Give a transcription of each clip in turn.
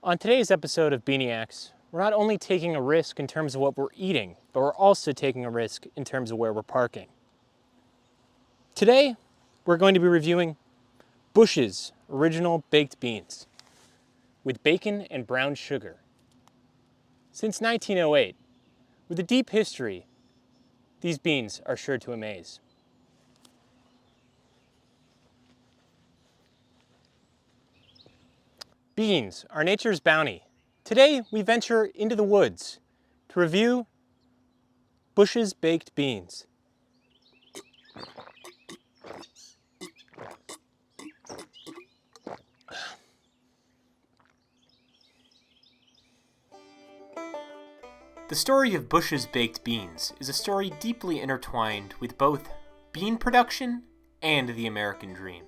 On today's episode of Beaniacs, we're not only taking a risk in terms of what we're eating, but we're also taking a risk in terms of where we're parking. Today, we're going to be reviewing Bush's Original Baked Beans with bacon and brown sugar. Since 1908, with a deep history, these beans are sure to amaze. Beans are nature's bounty. Today, we venture into the woods to review Bush's Baked Beans. The story of Bush's Baked Beans is a story deeply intertwined with both bean production and the American dream.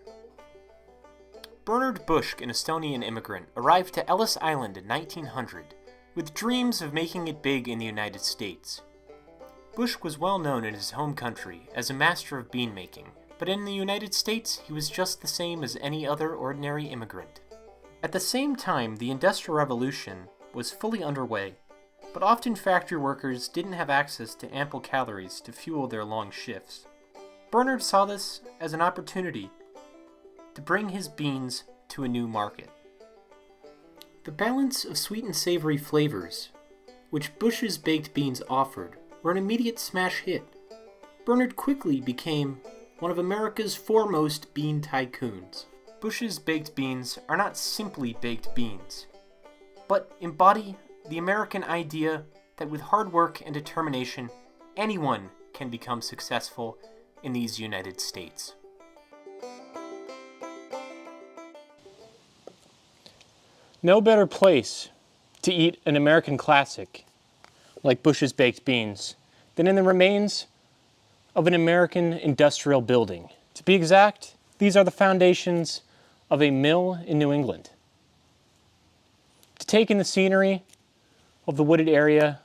Bernard Bush, an Estonian immigrant, arrived to Ellis Island in 1900 with dreams of making it big in the United States. Bush was well known in his home country as a master of bean making, but in the United States he was just the same as any other ordinary immigrant. At the same time, the Industrial Revolution was fully underway, but often factory workers didn't have access to ample calories to fuel their long shifts. Bernard saw this as an opportunity to bring his beans to a new market. The balance of sweet and savory flavors, which Bush's Baked Beans offered, were an immediate smash hit. Bernard quickly became one of America's foremost bean tycoons. Bush's Baked Beans are not simply baked beans, but embody the American idea that with hard work and determination, anyone can become successful in these United States. No better place to eat an American classic like Bush's Baked Beans than in the remains of an American industrial building. To be exact, these are the foundations of a mill in New England. To take in the scenery of the wooded area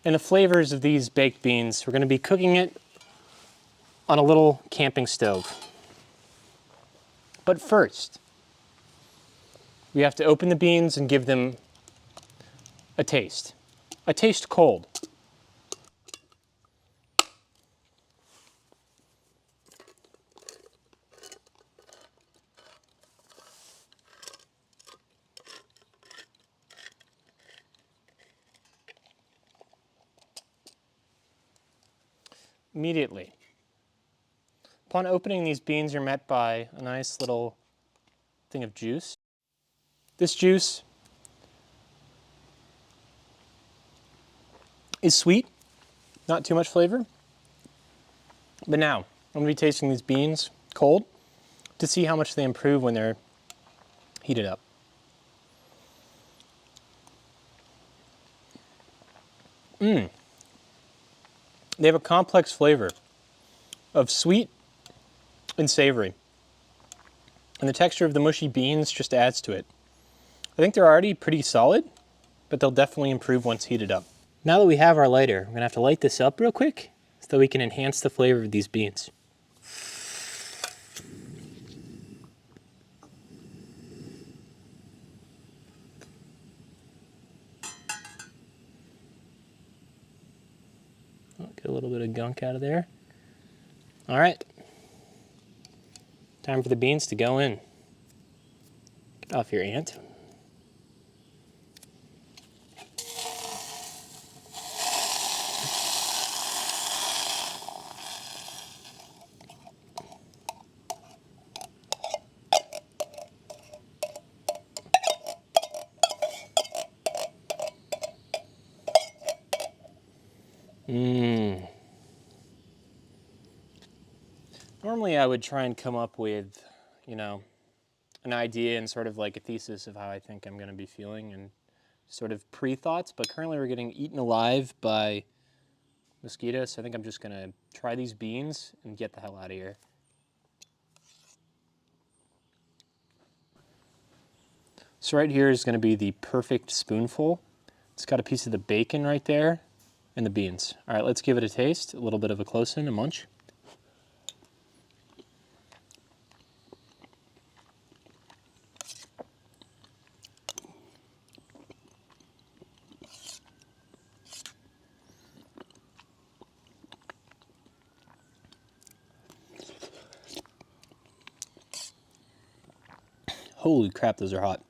and the flavors of these baked beans, we're going to be cooking it on a little camping stove. But first, we have to open the beans and give them a taste cold. Immediately, upon opening these beans, you're met by a nice little thing of juice. This juice is sweet, not too much flavor. But now, I'm going to be tasting these beans cold to see how much they improve when they're heated up. They have a complex flavor of sweet and savory. And the texture of the mushy beans just adds to it. I think they're already pretty solid, but they'll definitely improve once heated up. Now that we have our lighter, we're going to have to light this up real quick so that we can enhance the flavor of these beans. Get a little bit of gunk out of there. All right. Time for the beans to go in. Get off your ant. Normally I would try and come up with, an idea and sort of like a thesis of how I think I'm going to be feeling and sort of pre-thoughts, but currently we're getting eaten alive by mosquitoes, so I think I'm just going to try these beans and get the hell out of here. So right here is going to be the perfect spoonful. It's got a piece of the bacon right there and the beans. All right, let's give it a taste. A little bit of a close-in, a munch. Holy crap, those are hot.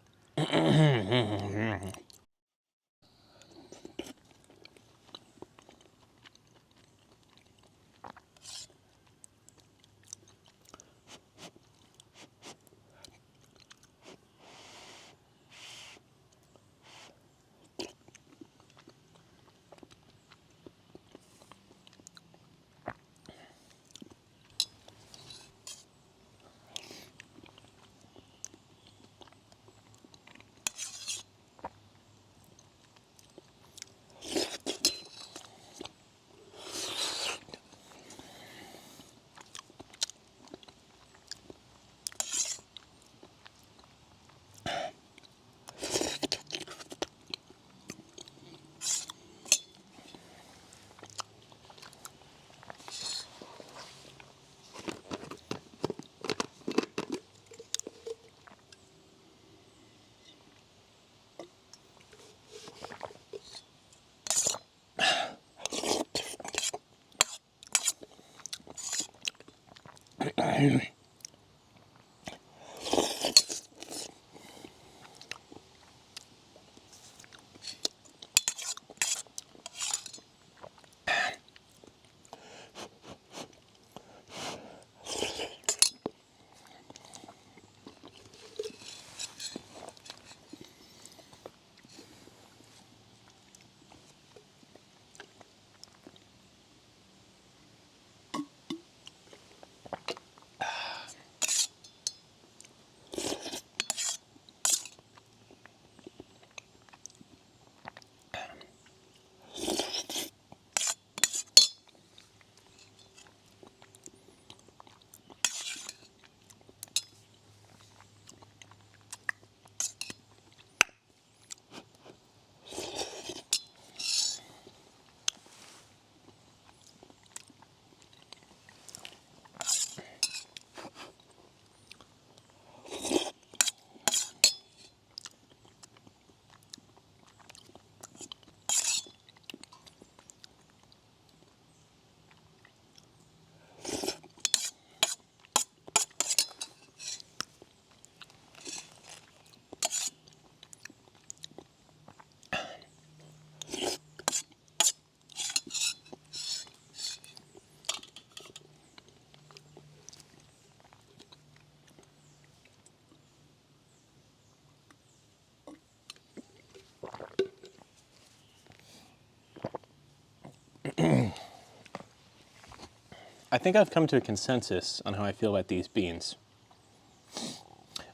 I think I've come to a consensus on how I feel about these beans.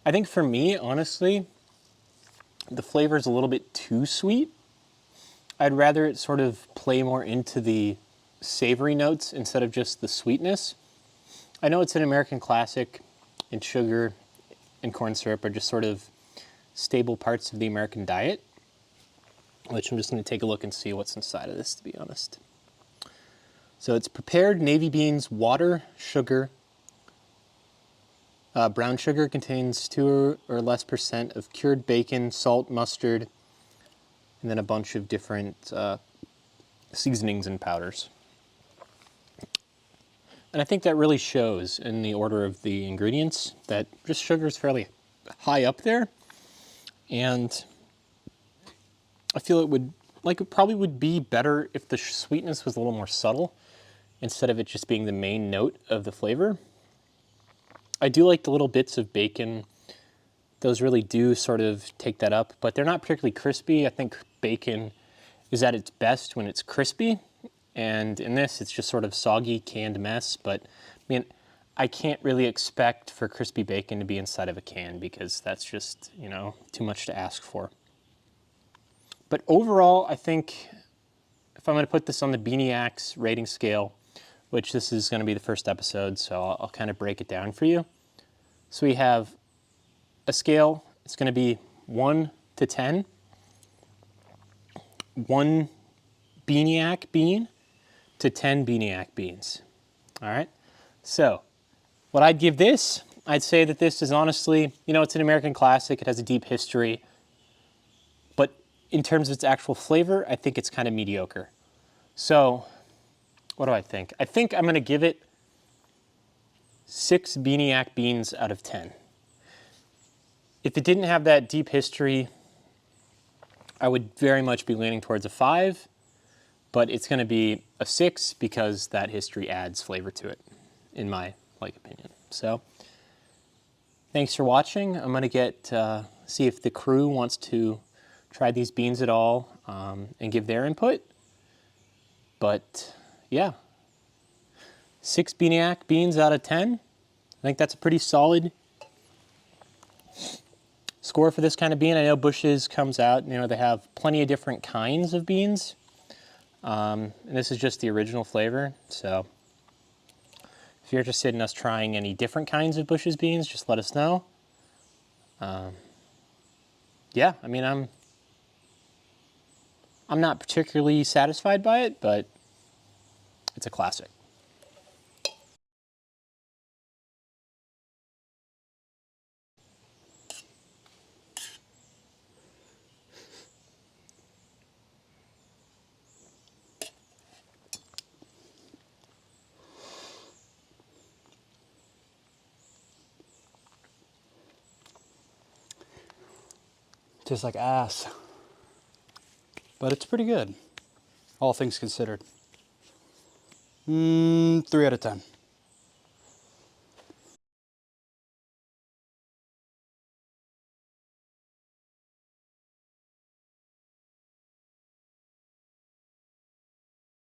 I think for me, honestly, the flavor is a little bit too sweet. I'd rather it sort of play more into the savory notes instead of just the sweetness. I know it's an American classic, and sugar and corn syrup are just sort of staple parts of the American diet, which I'm just going to take a look and see what's inside of this, to be honest. So it's prepared navy beans, water, sugar. Brown sugar contains 2 or less % of cured bacon, salt, mustard, and then a bunch of different seasonings and powders. And I think that really shows in the order of the ingredients that just sugar is fairly high up there. And I feel it probably would be better if the sweetness was a little more subtle instead of it just being the main note of the flavor. I do like the little bits of bacon. Those really do sort of take that up, but they're not particularly crispy. I think bacon is at its best when it's crispy. And in this, it's just sort of soggy, canned mess. But I mean, I can't really expect for crispy bacon to be inside of a can because that's just, too much to ask for. But overall, I think if I'm going to put this on the Beaniacs rating scale, which this is going to be the first episode, so I'll kind of break it down for you. So we have a scale, it's going to be 1 to 10. 1 Beaniac bean to 10 Beaniac beans. All right? So what I'd give this, I'd say that this is honestly, it's an American classic. It has a deep history. But in terms of its actual flavor, I think it's kind of mediocre. So what do I think? I think I'm going to give it 6 Beaniac beans out of 10. If it didn't have that deep history, I would very much be leaning towards a 5, but it's going to be a 6 because that history adds flavor to it, in my opinion. So, thanks for watching. I'm going to see if the crew wants to try these beans at all and give their input. But yeah, 6 Beaniac beans out of 10. I think that's a pretty solid score for this kind of bean. I know Bush's comes out, they have plenty of different kinds of beans. And this is just the original flavor. So if you're interested in us trying any different kinds of Bush's beans, just let us know. Yeah, I mean, I'm not particularly satisfied by it, but it's a classic. Tastes like ass. But it's pretty good, all things considered. 3 out of 10.